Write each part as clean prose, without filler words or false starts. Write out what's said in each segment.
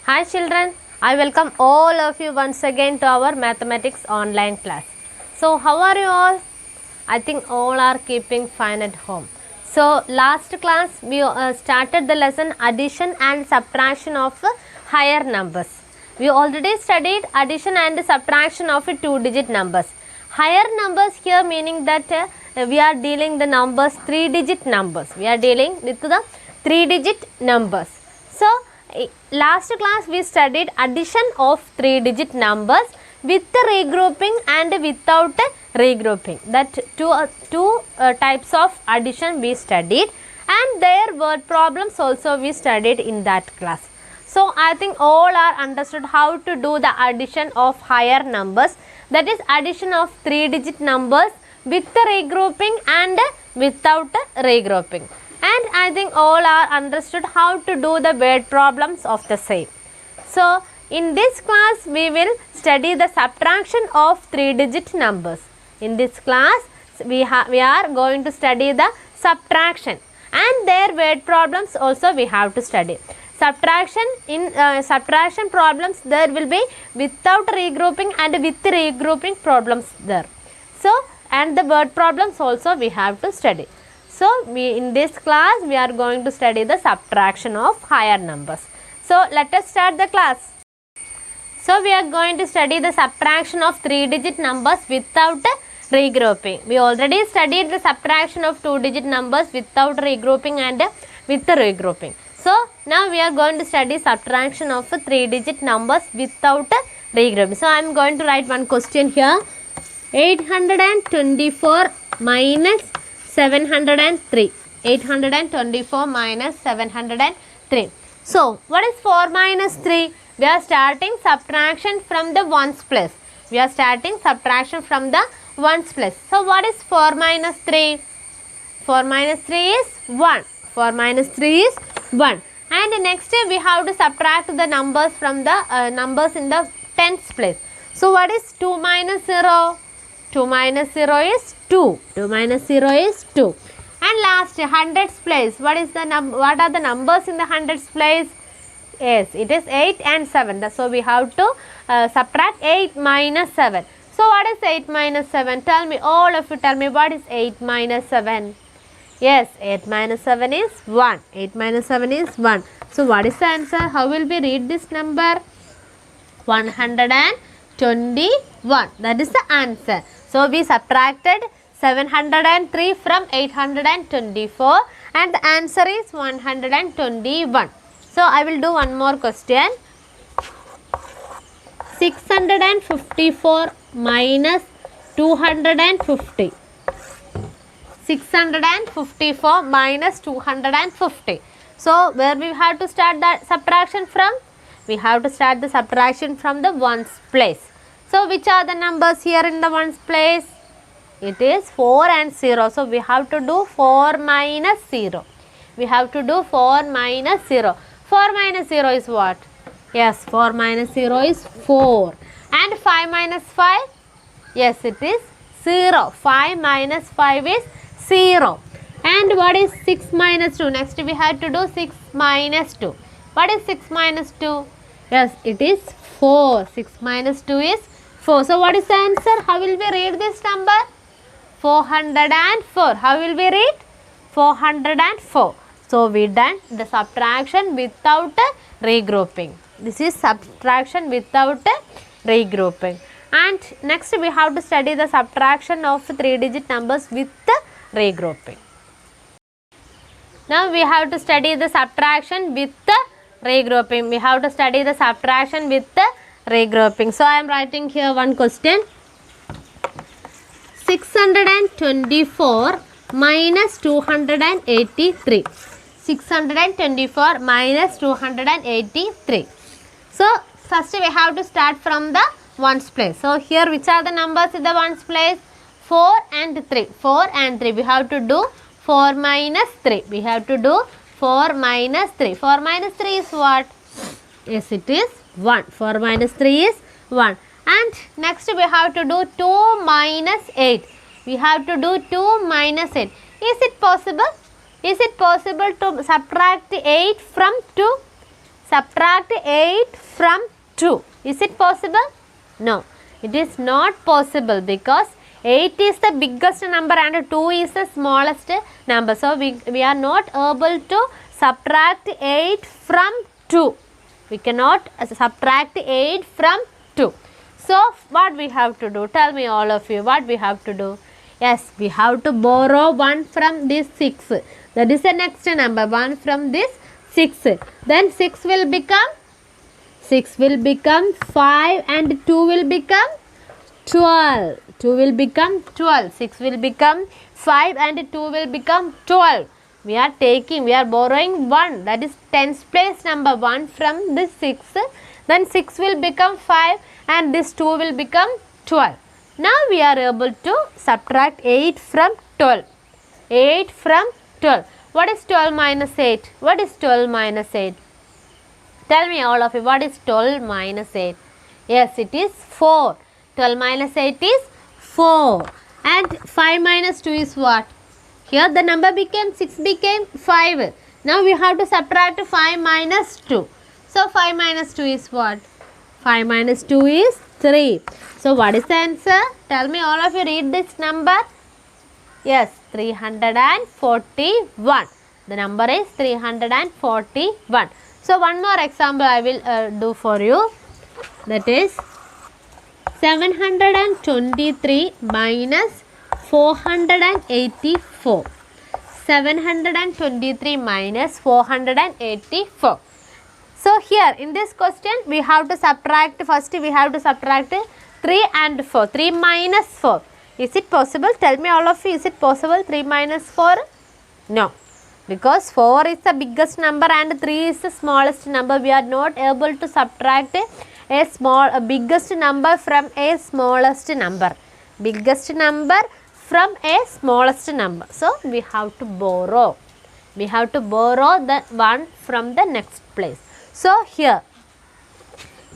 Hi children, I welcome all of you once again to our mathematics online class. So how are you all? I think all are keeping fine at home. So last class we started the lesson addition and subtraction of higher numbers. We already studied addition and subtraction of 2-digit numbers. Higher numbers here meaning that we are dealing the numbers 3-digit numbers. We are dealing with the 3-digit numbers. So last class we studied addition of 3-digit numbers with the regrouping and without regrouping. That two types of addition we studied, and their word problems also we studied in that class. So I think all are understood how to do the addition of higher numbers, that is addition of 3-digit numbers with the regrouping and without regrouping. And I think all are understood how to do the word problems of the same. So in this class we will study the subtraction of 3-digit numbers. In this class we are going to study the subtraction, and their word problems also we have to study. Subtraction, in subtraction problems there will be without regrouping and with regrouping problems there. So and the word problems also we have to study. So in this class we are going to study the subtraction of higher numbers. So let us start the class. So we are going to study the subtraction of 3-digit numbers without regrouping. We already studied the subtraction of 2-digit numbers without regrouping and with the regrouping. So now we are going to study subtraction of 3-digit numbers without regrouping. So I am going to write one question here. 824 minus 703. 824 minus 703. So what is 4 minus 3? We are starting subtraction from the ones place. We are starting subtraction from the ones place. So what is 4 minus 3? 4 minus 3 is 1. 4 minus 3 is 1. And next we have to subtract the numbers from the numbers in the tens place. So what is 2 minus 0? 2 minus 0 is 2. 2 minus 0 is 2. And last, hundreds place. What are the numbers in the hundreds place? Yes, it is 8 and 7. So we have to subtract 8 minus 7. So what is 8 minus 7? Tell me, all of you tell me, what is 8 minus 7? Yes, 8 minus 7 is 1. 8 minus 7 is 1. So what is the answer? How will we read this number? 121. That is the answer. So we subtracted 703 from 824 and the answer is 121. So I will do one more question. 654 minus 250. 654 minus 250. So where we have to start that subtraction from? We have to start the subtraction from the ones place. So which are the numbers here in the ones place? It is 4 and 0. So we have to do 4 minus 0. We have to do 4 minus 0. 4 minus 0 is what? Yes, 4 minus 0 is 4. And 5 minus 5? Yes, it is 0. 5 minus 5 is 0. And what is 6 minus 2? Next we have to do 6 minus 2. What is 6 minus 2? Yes, it is 4. 6 minus 2 is 4. So what is the answer? How will we read this number? 404. How will we read? 404. So we done the subtraction without regrouping. This is subtraction without regrouping. And next we have to study the subtraction of 3-digit numbers with regrouping. Now we have to study the subtraction with regrouping. We have to study the subtraction with regrouping. So I am writing here one question. 624 minus 283. 624 minus 283. So first we have to start from the ones place. So here which are the numbers in the ones place? 4 and 3. 4 and 3. We have to do 4 minus 3. We have to do 4 minus 3. 4 minus 3 is what? Yes, it is 1. 4 minus 3 is 1. And next we have to do 2 minus 8. We have to do 2 minus 8. Is it possible? Is it possible to subtract 8 from 2? subtract 8 from 2. Is it possible? No, it is not possible because 8 is the biggest number and 2 is the smallest number. So, we are not able to subtract 8 from 2. We cannot subtract 8 from 2. So, what we have to do? Tell me all of you, what we have to do? Yes, we have to borrow 1 from this 6. That is the next number, 1 from this 6. Then 6 will become 5 and 2 will become 12. 2 will become 12. 6 will become 5 and 2 will become 12. We are borrowing 1, that is tens place number 1 from this 6. Then 6 will become 5 and this 2 will become 12. Now we are able to subtract 8 from 12. 8 from 12. What is 12 minus 8? What is 12 minus 8? Tell me all of you, what is 12 minus 8? Yes, it is 4. 12 minus 8 is 4. And 5 minus 2 is what? Here the number became 6 became 5. Now we have to subtract 5 minus 2. So 5 minus 2 is what? 5 minus 2 is 3. So what is the answer? Tell me all of you, read this number. Yes, 341. The number is 341. So one more example I will do for you. That is 723 minus 484. 723 minus 484. So here in this question we have to subtract, first we have to subtract 3 and 4. 3 minus 4. Is it possible? Tell me all of you, is it possible 3 minus 4? No. Because 4 is the biggest number and 3 is the smallest number. We are not able to subtract a biggest number from a smallest number. Biggest number from a smallest number. So we have to borrow. We have to borrow the one from the next place. So here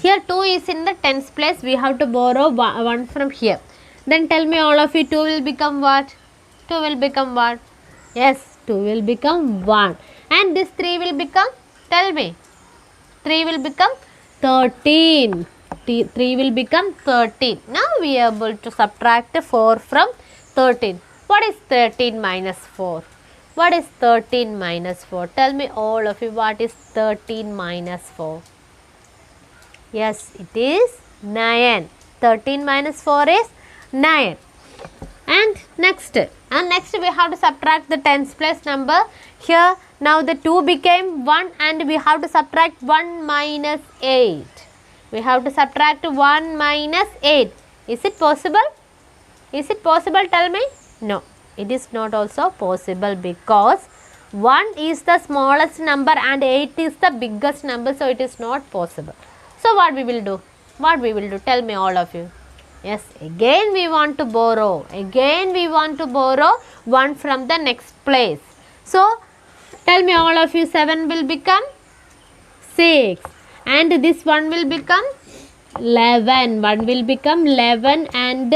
2 is in the tens place. We have to borrow 1 from here. Then tell me all of you, 2 will become what? 2 will become what? Yes, 2 will become 1. And this 3 will become, tell me, 3 will become 13. 3 will become 13. Now we are able to subtract 4 from 13. What is 13 minus 4? What is 13 minus 4? Tell me all of you, what is 13 minus 4? Yes, it is 9. 13 minus 4 is 9. And next we have to subtract the tens place number. Here now the 2 became 1 and we have to subtract 1 minus 8. We have to subtract 1 minus 8. Is it possible? Is it possible? Tell me. No, it is not also possible because 1 is the smallest number and 8 is the biggest number. So it is not possible. So what we will do? What we will do? Tell me all of you. Yes, again we want to borrow. Again we want to borrow 1 from the next place. So tell me all of you, 7 will become 6. And this 1 will become 11. 1 will become 11 and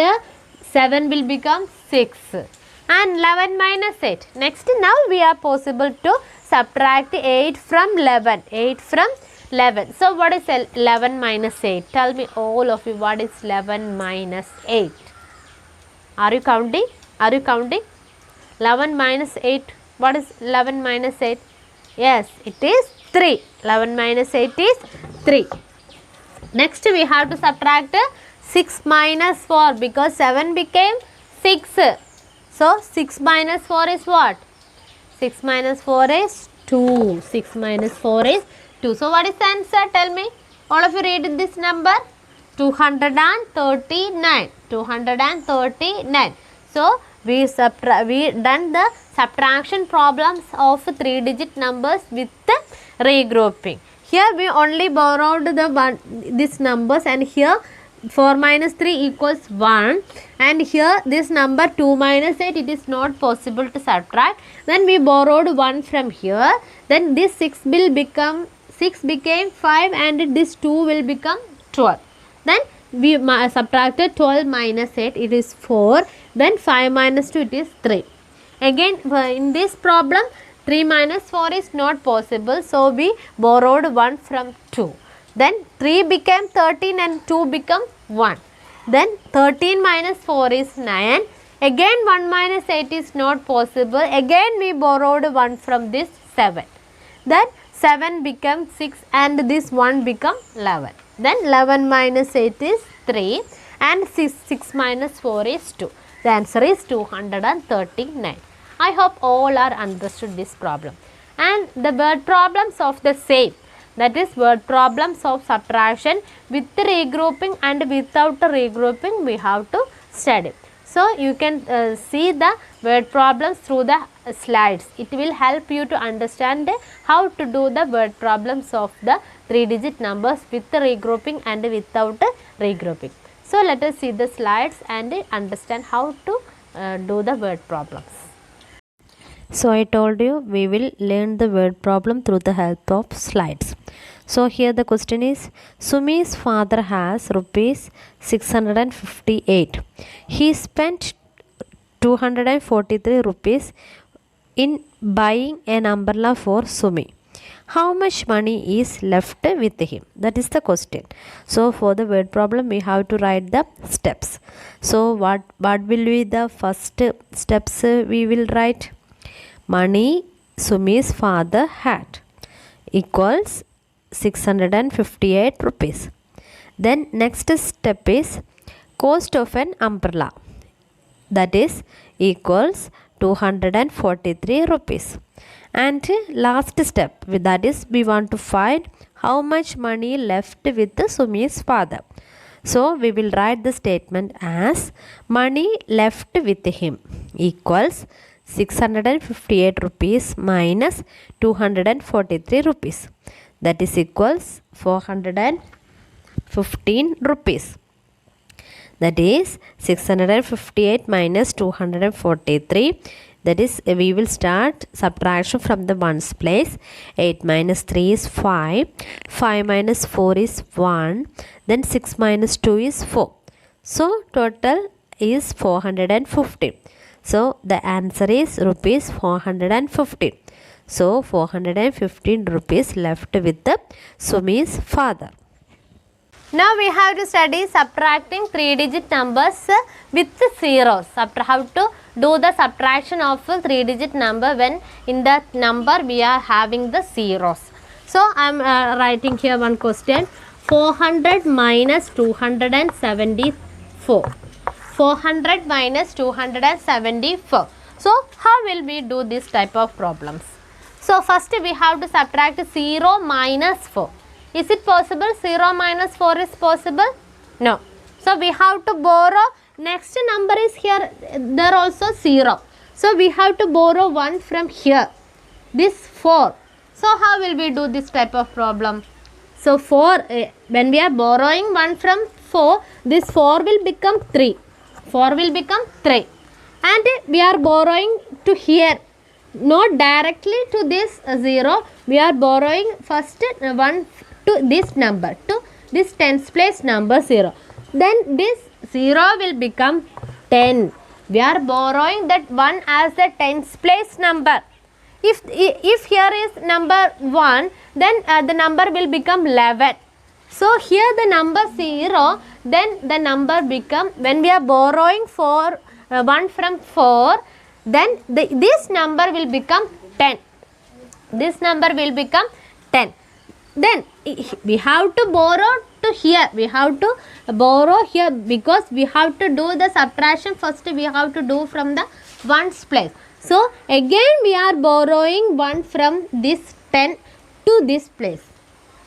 7 will become 6. And 11 minus 8. Next now we are possible to subtract 8 from 11. 8 from 11. So what is 11 minus 8? Tell me all of you, what is 11 minus 8? Are you counting? Are you counting? 11 minus 8. What is 11 minus 8? Yes, it is 3. 11 minus 8 is 3. Next we have to subtract 6 minus 4 because 7 became 6. So 6 minus 4 is what? 6 minus 4 is 2. 6 minus 4 is 2. So what is the answer? Tell me. All of you read this number. 239. 239. So we done the subtraction problems of 3-digit numbers with the regrouping. Here we only borrowed these numbers, and here 4 minus 3 equals 1, and here this number 2 minus 8, it is not possible to subtract. Then we borrowed 1 from here. Then this 6 became 5 and this 2 will become 12. Then we subtracted 12 minus 8, it is 4. Then 5 minus 2, it is 3. Again in this problem 3 minus 4 is not possible. So we borrowed 1 from 2. Then 3 became 13 and 2 become 1. Then 13 minus 4 is 9. Again 1 minus 8 is not possible. Again we borrowed 1 from this 7. Then 7 become 6 and this 1 become 11. Then 11 minus 8 is 3 and 6 minus 4 is 2. The answer is 239. I hope all are understood this problem. And the word problems of the same, that is word problems of subtraction with regrouping and without regrouping we have to study. So you can see the word problems through the slides. It will help you to understand how to do the word problems of the 3-digit numbers with regrouping and without regrouping. So let us see the slides and understand how to do the word problems. So I told you we will learn the word problem through the help of slides. So here the question is, Sumi's father has rupees 658. He spent 243 rupees in buying an umbrella for Sumi. How much money is left with him? That is the question. So for the word problem we have to write the steps. So what will be the first steps we will write? Money Sumi's father had equals 658 rupees. Then next step is cost of an umbrella, that is equals 243 rupees. And last step, that is we want to find how much money left with Sumi's father. So we will write the statement as money left with him equals 658 rupees minus 243 rupees, that is equals 415 rupees. That is 658 minus 243, that is we will start subtraction from the ones place. 8 minus 3 is 5, 5 minus 4 is 1, then 6 minus 2 is 4. So total is 415. So the answer is rupees 415. So 415 rupees left with the Sumi's father. Now we have to study subtracting 3-digit numbers with zeros. How to do the subtraction of a 3-digit number when in that number we are having the zeros. So I am writing here one question. 400 minus 274. 400 minus 274. So how will we do this type of problems? So first we have to subtract 0 minus 4. Is it possible? 0 minus 4 is possible? No. So we have to borrow, next number is here, there also 0. So we have to borrow 1 from here, this 4. So how will we do this type of problem? So 4, when we are borrowing 1 from 4, this 4 will become 3. 4 will become 3. And we are borrowing to here, not directly to this 0. We are borrowing first 1 to this number, to this tens place number 0. Then this 0 will become 10. We are borrowing that 1 as the tens place number. If here is number 1, then the number will become 11. So here the number 0, then the number become, when we are borrowing 1 from 4, then this number will become 10. This number will become 10. Then we have to borrow to here. We have to borrow here because we have to do the subtraction. First we have to do from the ones place. So again we are borrowing 1 from this 10 to this place.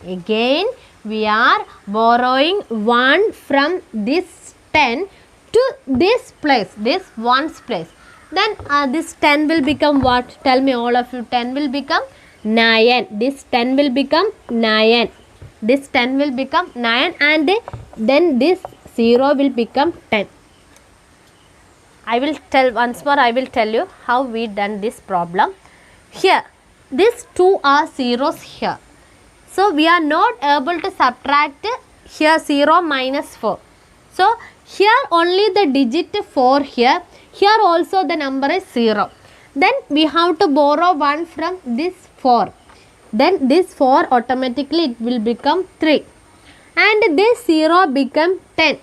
Again we are borrowing 1 from this 10 to this place, this ones place. Then this 10 will become what? Tell me all of you. 10 will become 9. This 10 will become 9. This 10 will become 9 and then this 0 will become 10. I will tell once more, I will tell you how we done this problem. Here, these 2 are zeros here. So we are not able to subtract here 0 minus 4. So here only the digit 4 here. Here also the number is 0. Then we have to borrow 1 from this 4. Then this 4 automatically it will become 3. And this 0 become 10.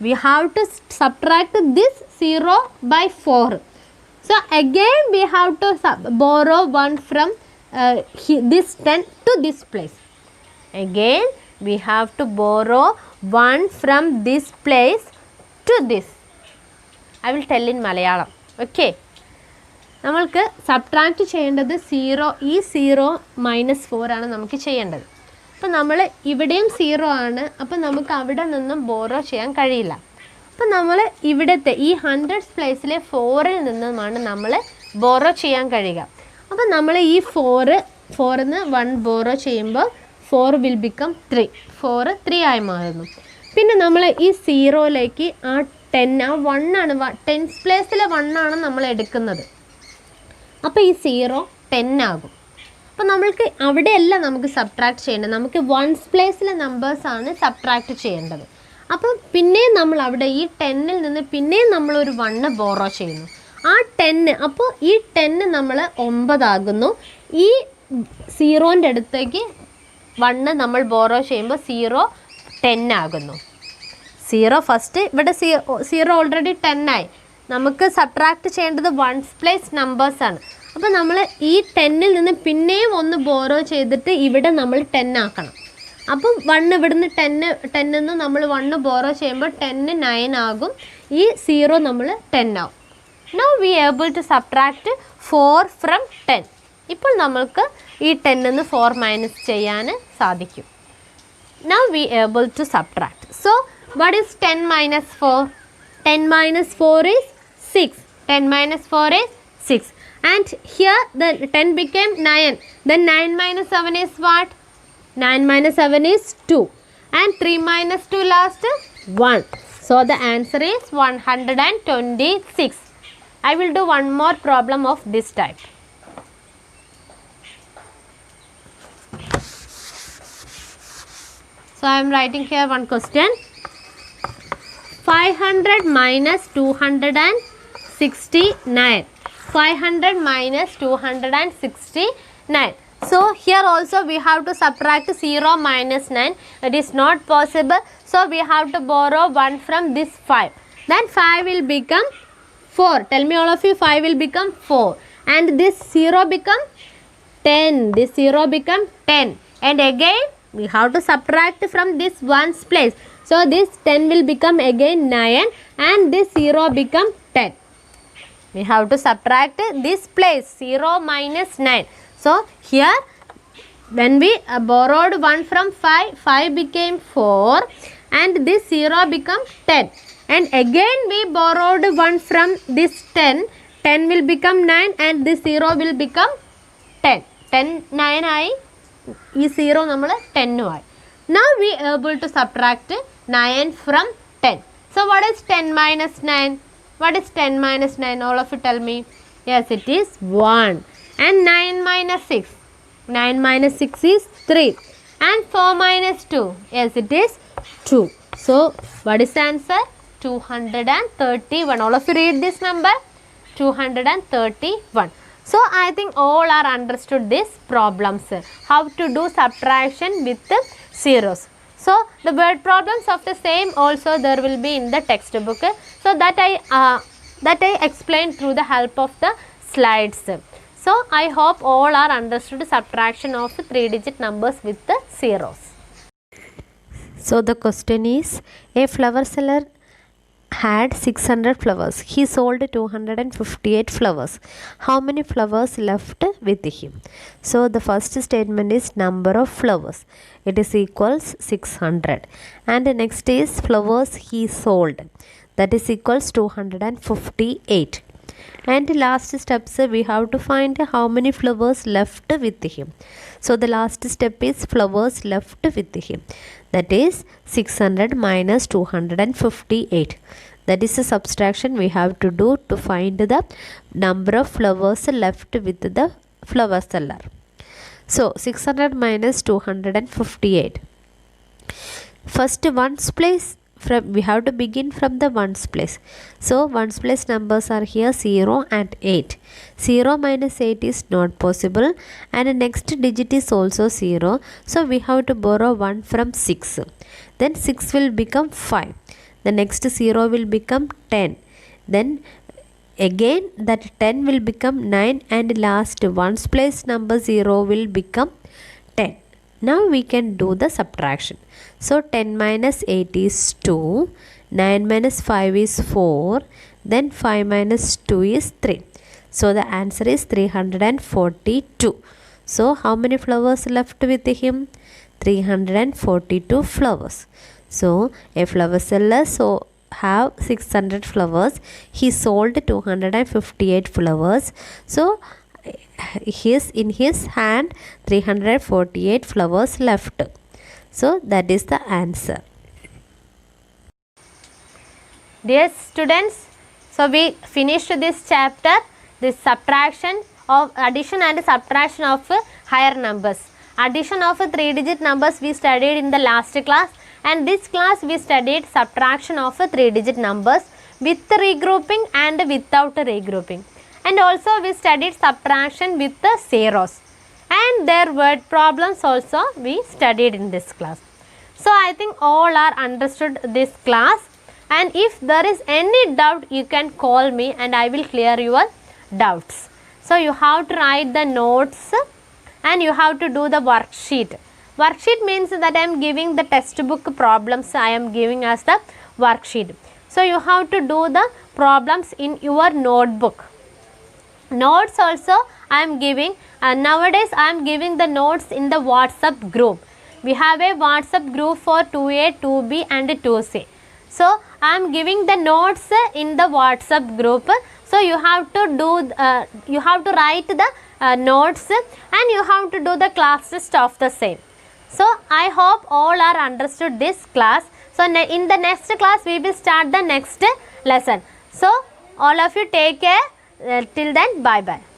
We have to subtract this 0 by 4. So again we have to borrow 1 from this 10 to this place. Again we have to borrow 1 from this place to this. I will tell in Malayalam. Okay. നമ്മൾക്ക് subtract ചെയ്യേണ്ടത് 0, ഈ 0 -4 ആണ് നമുക്ക് ചെയ്യേണ്ടത്. അപ്പോൾ നമ്മൾ ഇവിടെയും 0 ആണ്. അപ്പോൾ നമുക്ക് അവിടെ നിന്നും ബോറോ ചെയ്യാൻ കഴിയില്ല. അപ്പോൾ നമ്മൾ ഇവിടുത്തെ ഈ 100th പ്ലേസിലെ 4ൽ നിന്നുമാണ് നമ്മൾ ബോറോ ചെയ്യാൻ കഴിയുക. അപ്പോൾ നമ്മൾ ഈ 4ൽ നിന്ന് 1 ബോറോ ചെയ്യുമ്പോൾ 4 വിൽ ബിക്കം 3. 4 3 ആയി മാറുന്നു. പിന്നെ നമ്മൾ ഈ 0ലേക്ക് ആ 10 ആ 1 ആണ് 10th പ്ലേസിലെ 1 ആണ് നമ്മൾ എടുക്കുന്നത്. അപ്പോൾ ഈ 0 10 ആകും. അപ്പോൾ നമ്മൾക്ക് അവിടെയല്ല നമുക്ക് സബ്ട്രാക്ട് ചെയ്യേണ്ടത്, നമുക്ക് 1st പ്ലേസിലെ നമ്പേഴ്സാണ് സബ്ട്രാക്ട് ചെയ്യേണ്ടത്. അപ്പോൾ പിന്നെയും നമ്മൾ അവിടെ ഈ 10ൽ നിന്ന് പിന്നെയും നമ്മളൊരു 1 ബോറോ ചെയ്യുന്നു. ആ 10 അപ്പോൾ ഈ 10 നമ്മൾ 9 ആകുന്നു. ഈ 0ൻ്റെ അടുത്തേക്ക് 1 നമ്മൾ ബോറോ ചെയ്യുമ്പോൾ 0 10 ആകുന്നു. 0 ഫസ്റ്റ് ഇവിടെ 0 ഓൾറെഡി 10 ആയി. നമുക്ക് സബ്ട്രാക്ട് ചെയ്യേണ്ടത് 1st പ്ലേസ് നമ്പേഴ്സാണ്. അപ്പോൾ നമ്മൾ ഈ 10ൽ നിന്ന് പിന്നെയും 1 ബോറോ ചെയ്തിട്ട് ഇവിടെ നമ്മൾ 10 ആക്കണം. അപ്പം 1 ഇവിടുന്ന് 10 നിന്ന് നമ്മൾ 1 ബോറോ ചെയ്യുമ്പോൾ 10 9 ആകും. ഈ 0 നമ്മൾ 10 ആവും. Now we able to subtract 4 from 10. ഇപ്പോൾ നമ്മൾക്ക് ഈ 10 നിന്ന് 4 മൈനസ് ചെയ്യാൻ സാധിക്കും. Now we able to subtract. So what is 10 minus 4? 10 minus 4 is 6. 10 minus 4 is 6. And here the 10 became 9. Then 9 minus 7 is what? 9 minus 7 is 2. And 3 minus 2 last 1. So the answer is 126. I will do one more problem of this type. So I am writing here one question. 500 minus 269. 500 minus 269. So here also we have to subtract 0 minus 9. It is not possible. So we have to borrow 1 from this 5. Then 5 will become 4. Tell me all of you, 5 will become 4. And this 0 become 10. This 0 become 10. And again we have to subtract from this 1's place. So this 10 will become again 9 and this 0 become 10. We have to subtract this place 0 minus 9. So here when we borrowed 1 from 5, 5 became 4 and this 0 become 10. And again we borrowed 1 from this 10, 10 will become 9 and this 0 will become 10. 10 9 ആയി, ഈ 0 നമ്മൾ 10 ആയി. Now we able to subtract 9 from 10. So what is 10 minus 9? What is 10 minus 9? All of you tell me. Yes, it is 1. And 9 minus 6. 9 minus 6 is 3. And 4 minus 2. Yes, it is 2. So what is the answer? 231. All of you read this number. 231. So I think all are understood these problems. How to do subtraction with the zeros. So the word problems of the same also there will be in the textbook. So that I explained through the help of the slides. So I hope all are understood subtraction of 3-digit numbers with the zeros. So the question is, a flower seller had 600 flowers. He sold 258 flowers. How many flowers left with him? So the first statement is number of flowers. It is equals 600. And the next is flowers he sold. That is equals 258. And the last steps we have to find how many flowers left with him. So the last step is flowers left with him. That is 600 minus 258. That is a subtraction we have to do to find the number of flowers left with the flower seller. So 600 minus 258. First 1's place we have to begin from the ones place. So ones place numbers are here 0 and 8. 0 minus 8 is not possible, and the next digit is also 0. So we have to borrow 1 from 6. Then 6 will become 5. The next 0 will become 10. Then again that 10 will become 9, and last ones place number 0 will become 10. Now we can do the subtraction. So 10 minus 8 is 2, 9 minus 5 is 4, then 5 minus 2 is 3. So the answer is 342. So how many flowers left with him? 342 flowers. So a flower seller have 600 flowers. He sold 258 flowers. So in his hand 348 flowers left. So that is the answer. Dear students, so we finished this chapter, this subtraction of addition and subtraction of higher numbers. Addition of 3-digit numbers we studied in the last class, and this class we studied subtraction of 3-digit numbers with regrouping and without regrouping. And also we studied subtraction with the zeros, and their word problems also we studied in this class. So I think all are understood this class, and if there is any doubt you can call me and I will clear your doubts. So you have to write the notes and you have to do the worksheet. Worksheet means that I am giving the textbook problems, I am giving as the worksheet. So you have to do the problems in your notebook. Notes also I am giving, nowadays I am giving the notes in the WhatsApp group. We have a WhatsApp group for 2A, 2B and 2C. So I am giving the notes in the WhatsApp group. So you have to do, you have to write the notes and you have to do the class test of the same. So I hope all are understood this class. So in the next class we will start the next lesson. So all of you take care. Till then, bye bye.